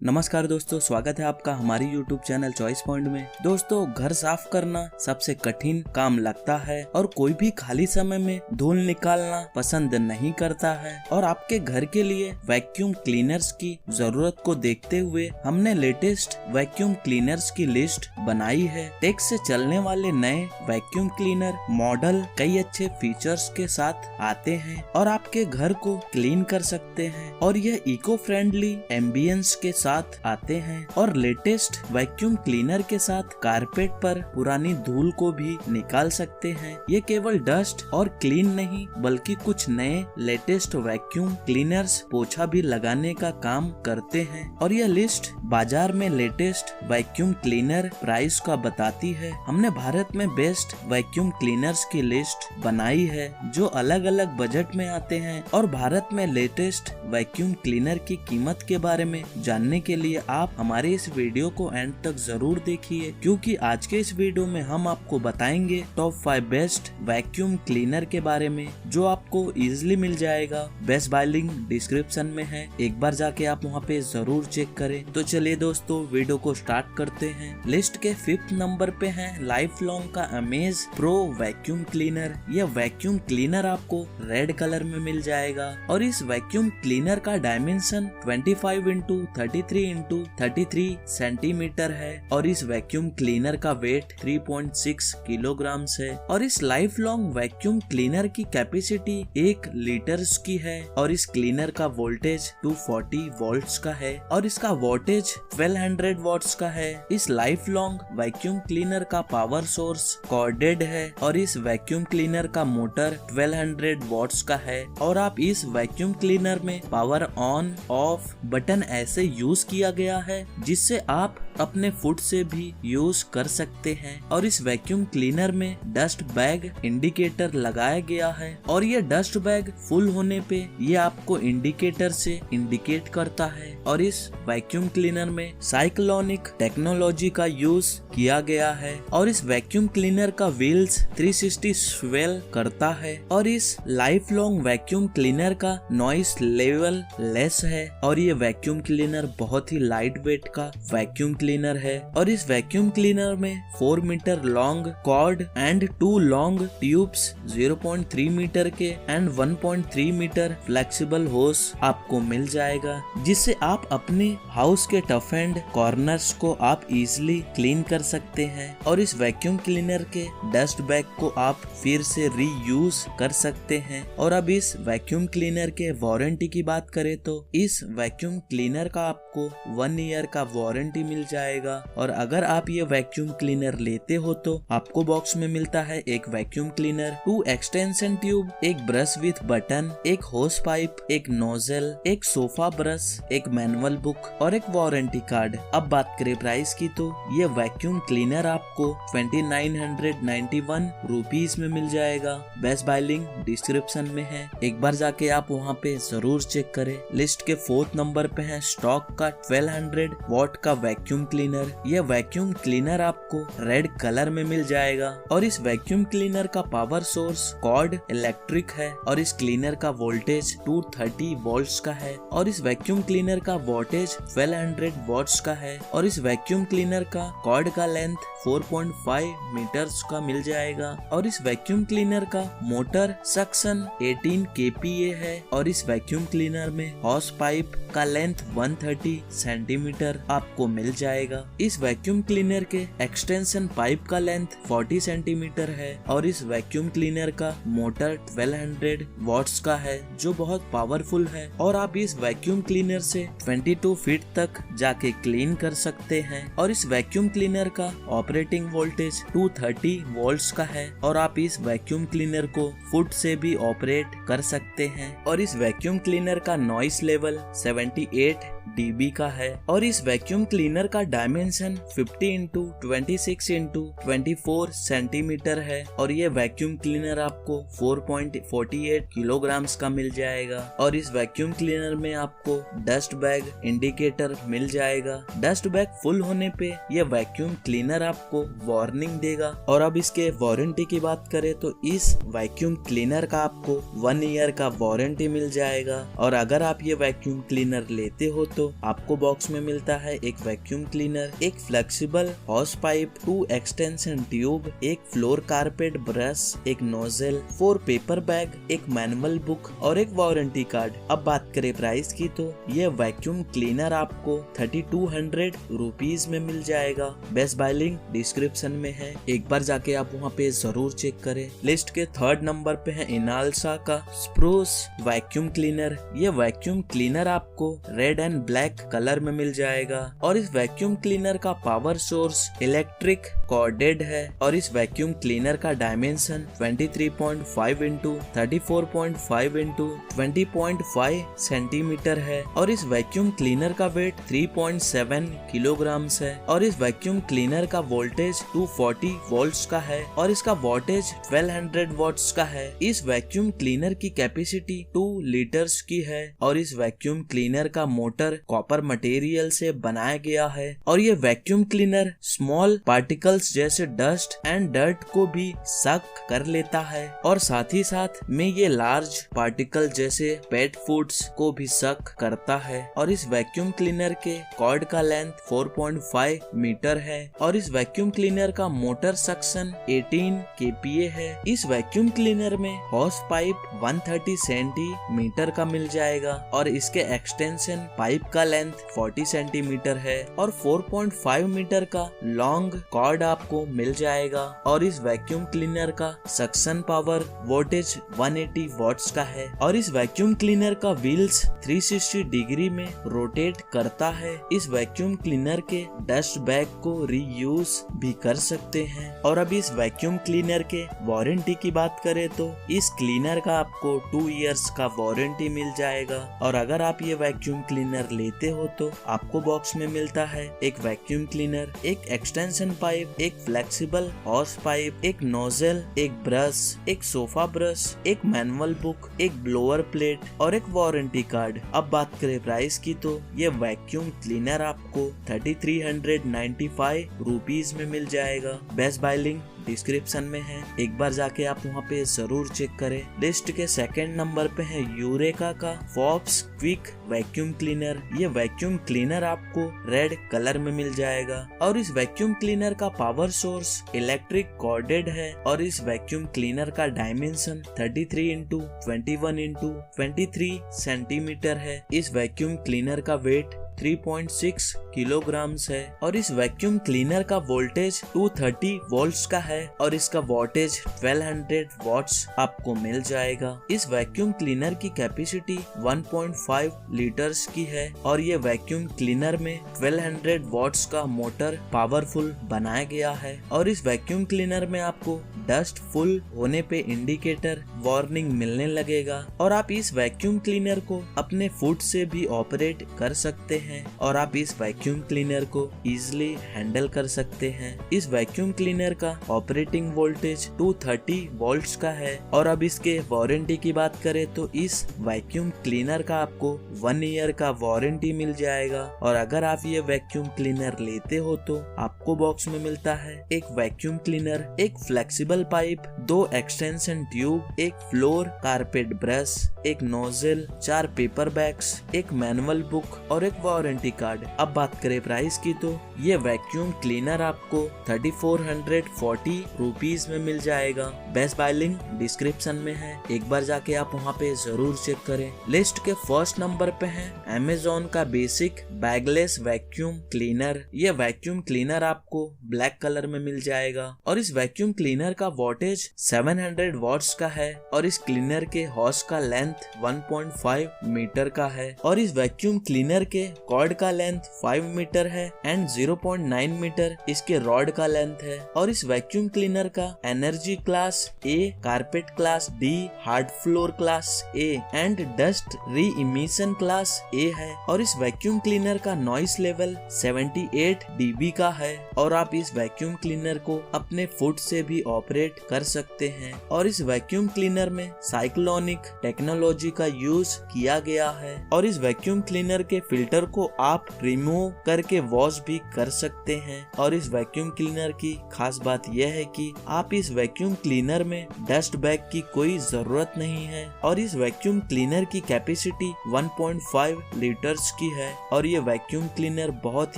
नमस्कार दोस्तों, स्वागत है आपका हमारी YouTube चैनल चॉइस पॉइंट में। दोस्तों, घर साफ करना सबसे कठिन काम लगता है और कोई भी खाली समय में धूल निकालना पसंद नहीं करता है। और आपके घर के लिए वैक्यूम क्लीनर्स की जरूरत को देखते हुए हमने लेटेस्ट वैक्यूम क्लीनर्स की लिस्ट बनाई है। टेक से चलने वाले नए वैक्यूम क्लीनर मॉडल कई अच्छे फीचर्स के साथ आते हैं और आपके घर को क्लीन कर सकते हैं और यह इको फ्रेंडली एम्बियंस के साथ आते हैं। और लेटेस्ट वैक्यूम क्लीनर के साथ कारपेट पर पुरानी धूल को भी निकाल सकते हैं। ये केवल डस्ट और क्लीन नहीं बल्कि कुछ नए लेटेस्ट वैक्यूम क्लीनर्स पोछा भी लगाने का काम करते हैं। और यह लिस्ट बाजार में लेटेस्ट वैक्यूम क्लीनर प्राइस का बताती है। हमने भारत में बेस्ट वैक्यूम क्लीनर्स की लिस्ट बनाई है जो अलग अलग बजट में आते हैं। और भारत में लेटेस्ट वैक्यूम क्लीनर की कीमत के बारे में जानने के लिए आप हमारे इस वीडियो को एंड तक जरूर देखिए, क्योंकि आज के इस वीडियो में हम आपको बताएंगे टॉप 5 बेस्ट वैक्यूम क्लीनर के बारे में जो आपको इजीली मिल जाएगा। बेस्ट बाय लिंक डिस्क्रिप्शन में है, एक बार जाके आप वहाँ पे जरूर चेक करें। तो चलिए दोस्तों, वीडियो को स्टार्ट करते हैं। लिस्ट के 5th नंबर पे है लाइफ लॉन्ग का अमेज प्रो वैक्यूम क्लीनर। यह वैक्यूम क्लीनर आपको रेड कलर में मिल जाएगा और इस वैक्यूम क्लीनर का डायमेंशन 25x33x33 सेंटीमीटर है और इस वैक्यूम क्लीनर का वेट 3.6 किलोग्राम्स है। और इस लाइफ लॉन्ग वैक्यूम क्लीनर की कैपेसिटी 1 लीटर्स की है और इस क्लीनर का वोल्टेज 240 वोल्ट्स का है और इसका वोल्टेज 1200 वॉट्स का है। इस लाइफ लॉन्ग वैक्यूम क्लीनर का पावर सोर्स कॉर्डेड है और इस वैक्यूम क्लीनर का मोटर 1200 वॉट्स का है। और आप इस वैक्यूम क्लीनर में पावर ऑन ऑफ बटन ऐसे यूज किया गया है जिससे आप अपने फुट से भी यूज कर सकते हैं। और इस वैक्यूम क्लीनर में डस्ट बैग इंडिकेटर लगाया गया है और ये डस्ट बैग फुल होने पे ये आपको इंडिकेटर से इंडिकेट करता है। और इस वैक्यूम क्लीनर में साइक्लोनिक टेक्नोलॉजी का यूज किया गया है और इस वैक्यूम क्लीनर का व्हील्स 360 स्वेल करता है। और इस लाइफ लॉन्ग वैक्यूम क्लीनर का नॉइस लेवल लेस है और ये वैक्यूम क्लीनर बहुत ही लाइट वेट का वैक्यूम क्लीनर है। और इस वैक्यूम क्लीनर में 4 metre long cord and 2 long tubes 0.3 metre के एंड 1.3 मीटर फ्लेक्सिबल होस आपको मिल जाएगा, जिससे आप अपने हाउस के टफ एंड कॉर्नर्स को आप इजीली क्लीन कर सकते हैं। और इस वैक्यूम क्लीनर के डस्ट बैग को आप फिर से रीयूज कर सकते हैं। और अब इस वैक्यूम क्लीनर के वारंटी की बात करें तो इस वैक्यूम क्लीनर का आपको 1 ईयर का वारंटी मिल जाएगा। और अगर आप ये वैक्यूम क्लीनर लेते हो तो आपको बॉक्स में मिलता है एक वैक्यूम क्लीनर, 2 एक्सटेंशन ट्यूब, एक ब्रश विथ बटन, एक होस पाइप, एक नोजल, एक सोफा ब्रश, एक मैनुअल बुक और एक वारंटी कार्ड। अब बात करें प्राइस की तो ये वैक्यूम क्लीनर आपको 2991 रुपीज में मिल जाएगा। बेस्ट बाय लिंक डिस्क्रिप्शन में है, एक बार जाके आप वहाँ पे जरूर चेक करें। लिस्ट के 4th नंबर पे है स्टॉक का 1200 वॉट का वैक्यूम क्लीनर। यह वैक्यूम क्लीनर आपको रेड कलर में मिल जाएगा और इस वैक्यूम क्लीनर का पावर सोर्स कॉर्ड इलेक्ट्रिक है और इस क्लीनर का वोल्टेज 230 वोल्ट्स का है और इस वैक्यूम क्लीनर का वोल्टेज 1200 वॉट्स का है। और इस वैक्यूम क्लीनर का कॉर्ड का लेंथ 4.5 मीटर्स का मिल जाएगा और इस वैक्यूम क्लीनर का मोटर सक्शन 18 kPa है और इस वैक्यूम क्लीनर में हॉस पाइप का लेंथ 130 सेंटीमीटर आपको मिल जाएगा। इस वैक्यूम क्लीनर के एक्सटेंशन पाइप का लेंथ 40 सेंटीमीटर है और इस वैक्यूम क्लीनर का मोटर 1200 वॉट्स का है जो बहुत पावरफुल है। और आप इस वैक्यूम क्लीनर से 22 फीट तक जाके क्लीन कर सकते हैं। और इस वैक्यूम क्लीनर का ऑपरेटिंग वोल्टेज 230 वोल्ट्स का है और आप इस वैक्यूम क्लीनर को फुट से भी ऑपरेट कर सकते हैं। और इस वैक्यूम क्लीनर का नॉइस लेवल 78 dB का है और इस वैक्यूम क्लीनर का डायमेंशन 50x26x24 सेंटीमीटर है और ये वैक्यूम क्लीनर आपको 4.48 किलोग्राम्स का मिल जाएगा। और इस वैक्यूम क्लीनर में आपको डस्ट बैग इंडिकेटर मिल जाएगा। डस्ट बैग फुल होने पे ये वैक्यूम क्लीनर आपको वार्निंग देगा। और अब इसके वारंटी की बात करें तो इस वैक्यूम क्लीनर का आपको 1 ईयर का वारंटी मिल जाएगा। और अगर आप ये वैक्यूम क्लीनर लेते हो तो तो आपको बॉक्स में मिलता है एक वैक्यूम क्लीनर, एक flexible house pipe, 2 extension tube, एक फ्लोर कारपेट ब्रश, एक नोजल, 4 पेपर बैग, एक मैनुअल बुक और एक वारंटी कार्ड। अब बात करें प्राइस की तो ये वैक्यूम क्लीनर आपको 3200 रुपीज में मिल जाएगा। बेस्ट बाय लिंक डिस्क्रिप्शन में है, एक बार जाके आप वहाँ पे जरूर चेक करें। लिस्ट के 3rd नंबर पे है इनालसा का स्प्रूस वैक्यूम क्लीनर। ये वैक्यूम क्लीनर आपको रेड एंड ब्लैक कलर में मिल जाएगा और इस वैक्यूम क्लीनर का पावर सोर्स इलेक्ट्रिक कॉर्डेड है और इस वैक्यूम क्लीनर का डायमेंशन 23.5 इंटू 34.5 इंटू 20.5 सेंटीमीटर है और इस वैक्यूम क्लीनर का वेट 3.7 किलोग्राम्स है और इस वैक्यूम क्लीनर का वोल्टेज 240 वोल्ट्स का है और इसका वोल्टेज 1200 वॉट्स का है। इस वैक्यूम क्लीनर की कैपेसिटी 2 लीटर्स की है और इस वैक्यूम क्लीनर का मोटर कॉपर मटेरियल से बनाया गया है और ये वैक्यूम क्लीनर स्मॉल पार्टिकल्स जैसे डस्ट एंड डर्ट को भी सक कर लेता है और साथ ही साथ में ये लार्ज पार्टिकल जैसे पेट फूड्स को भी सक करता है और इस वैक्यूम क्लीनर के कॉर्ड का लेंथ 4.5 मीटर है और इस वैक्यूम क्लीनर का मोटर सक्शन 18 kPa है। इस वैक्यूम क्लीनर में हॉस पाइप 130 सेंटीमीटर का मिल जाएगा और इसके एक्सटेंशन पाइप का लेंथ 40 सेंटीमीटर है और 4.5 मीटर का लॉन्ग कॉर्ड आपको मिल जाएगा और इस वैक्यूम क्लीनर का सक्शन पावर वोल्टेज 180 वॉट्स का है और इस वैक्यूम क्लीनर का व्हील्स 360 डिग्री में रोटेट करता है। इस वैक्यूम क्लीनर के डस्ट बैग को रीयूज भी कर सकते हैं। और अब इस वैक्यूम क्लीनर के वारंटी की बात करें तो इस क्लीनर का आपको 2 इयर्स का वारंटी मिल जाएगा और अगर आप ये वैक्यूम क्लीनर लेते हो तो आपको बॉक्स में मिलता है एक वैक्यूम क्लीनर, एक एक्सटेंशन पाइप, एक फ्लेक्सिबल हॉस पाइप, एक नोजल, एक ब्रश, एक सोफा ब्रश, एक मैनुअल बुक, एक ब्लोअर प्लेट और एक वारंटी कार्ड। अब बात करें प्राइस की तो ये वैक्यूम क्लीनर आपको 3395 रुपीज में मिल जाएगा। बेस्ट बाय लिंक डिस्क्रिप्शन में है, एक बार जाके आप वहाँ पे जरूर चेक करें। लिस्ट के 2nd नंबर पे है यूरेका का फॉब्स क्विक वैक्यूम क्लीनर। ये वैक्यूम क्लीनर आपको रेड कलर में मिल जाएगा और इस वैक्यूम क्लीनर का पावर सोर्स इलेक्ट्रिक कॉर्डेड है और इस वैक्यूम क्लीनर का डायमेंशन 33 इंटू 21 इंटू 23 सेंटीमीटर है। इस वैक्यूम क्लीनर का वेट 3.6 किलोग्राम्स है और इस वैक्यूम क्लीनर का वोल्टेज 230 वोल्ट्स का है और इसका वोल्टेज 1200 वॉट्स आपको मिल जाएगा। इस वैक्यूम क्लीनर की कैपेसिटी 1.5 लीटर्स की है और ये वैक्यूम क्लीनर में 1200 वॉट्स का मोटर पावरफुल बनाया गया है और इस वैक्यूम क्लीनर में आपको डस्ट फुल होने पे इंडिकेटर वार्निंग मिलने लगेगा और आप इस वैक्यूम क्लीनर को अपने फुट से भी ऑपरेट कर सकते हैं और आप इस वैक्यूम क्लीनर को इजीली हैंडल कर सकते हैं। इस वैक्यूम क्लीनर का ऑपरेटिंग वोल्टेज 230 वोल्ट्स का है और अब इसके वारंटी की बात करें तो इस वैक्यूम क्लीनर का आपको 1 ईयर का वारंटी मिल जाएगा और अगर आप ये वैक्यूम क्लीनर लेते हो तो आपको बॉक्स में मिलता है एक वैक्यूम क्लीनर, एक फ्लेक्सिबल पाइप, 2 एक्सटेंशन ट्यूब, एक फ्लोर कारपेट ब्रश, एक नोजल, 4 पेपर बैग्स, एक मैनुअल बुक और एक वारंटी कार्ड। अब बात करें प्राइस की तो ये वैक्यूम क्लीनर आपको 3440 रुपीज में मिल जाएगा। बेस्ट बाय लिंक डिस्क्रिप्शन में है, एक बार जाके आप वहाँ पे जरूर चेक करें। लिस्ट के 1st नंबर पे है अमेज़न का बेसिक बैगलेस वैक्यूम क्लीनर। ये वैक्यूम क्लीनर आपको ब्लैक कलर में मिल जाएगा और इस वैक्यूम क्लीनर का वोल्टेज 700 वॉट्स का है और इस क्लीनर के हॉस का लेंथ 1.5 मीटर का है और इस वैक्यूम क्लीनर के कॉर्ड का लेंथ 5 मीटर है एंड 0.9 मीटर इसके रॉड का लेंथ है और इस वैक्यूम क्लीनर का energy class A, carpet class D, hard floor class A and dust री इमिशन क्लास ए है और इस वैक्यूम क्लीनर का नॉइस लेवल 78 dB का है और आप इस वैक्यूम क्लीनर को अपने फुट से भी ऑपरेट कर सकते हैं और इस वैक्यूम क्लीनर में साइक्लोनिक टेक्नोलॉजी का यूज किया गया है और इस वैक्यूम क्लीनर के फिल्टर को आप रिमूव करके वॉश भी कर सकते हैं और इस वैक्यूम क्लीनर की खास बात यह है कि आप इस वैक्यूम क्लीनर में डस्ट बैग की कोई जरूरत नहीं है और इस वैक्यूम क्लीनर की कैपेसिटी 1.5 लीटर्स की है और ये वैक्यूम क्लीनर बहुत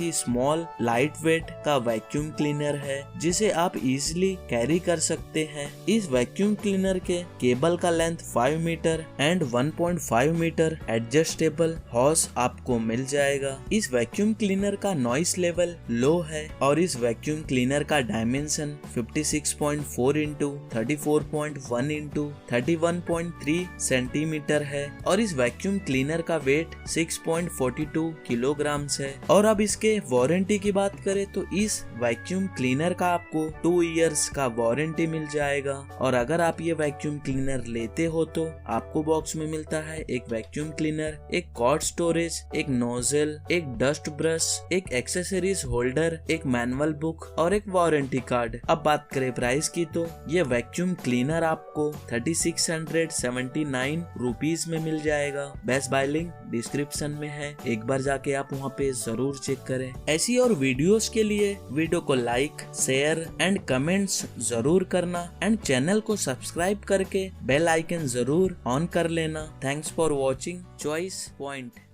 ही small lightweight vacuum cleaner क्लीनर है जिसे आप इजीली कैरी कर सकते हैं। इस वैक्यूम क्लीनर के केबल का length 5 metre and 1.5 metre adjustable hose आपको मिल जाएगा। इस वैक्यूम क्लीनर का नॉइस लेवल लो है और इस वैक्यूम क्लीनर का डायमेंशन 56.4 इंटू 34.1 इंटू 31.3 सेंटीमीटर है और इस वैक्यूम क्लीनर का वेट 6.42 किलोग्राम्स है। और अब इसके वारंटी की बात करें तो इस वैक्यूम क्लीनर का आपको 2 इयर्स का वारंटी मिल जाएगा। और अगर आप ये वैक्यूम क्लीनर लेते हो तो आपको बॉक्स में मिलता है एक वैक्यूम क्लीनर, एक कॉर्ड स्टोरेज, एक नोजल, एक डस्ट ब्रश, एक एक्सेसरीज होल्डर, एक मैनुअल बुक और एक वारंटी कार्ड। अब बात करें प्राइस की तो ये वैक्यूम क्लीनर आपको 3679 रुपीज में मिल जाएगा। बेस्ट बाय लिंक डिस्क्रिप्शन में है, एक बार जाके आप वहाँ पे जरूर चेक करें। ऐसी और वीडियोस के लिए वीडियो को लाइक, शेयर एंड कमेंट्स जरूर करना एंड चैनल को सब्सक्राइब करके बेल आइकन जरूर ऑन कर लेना। Thanks for watching choice point.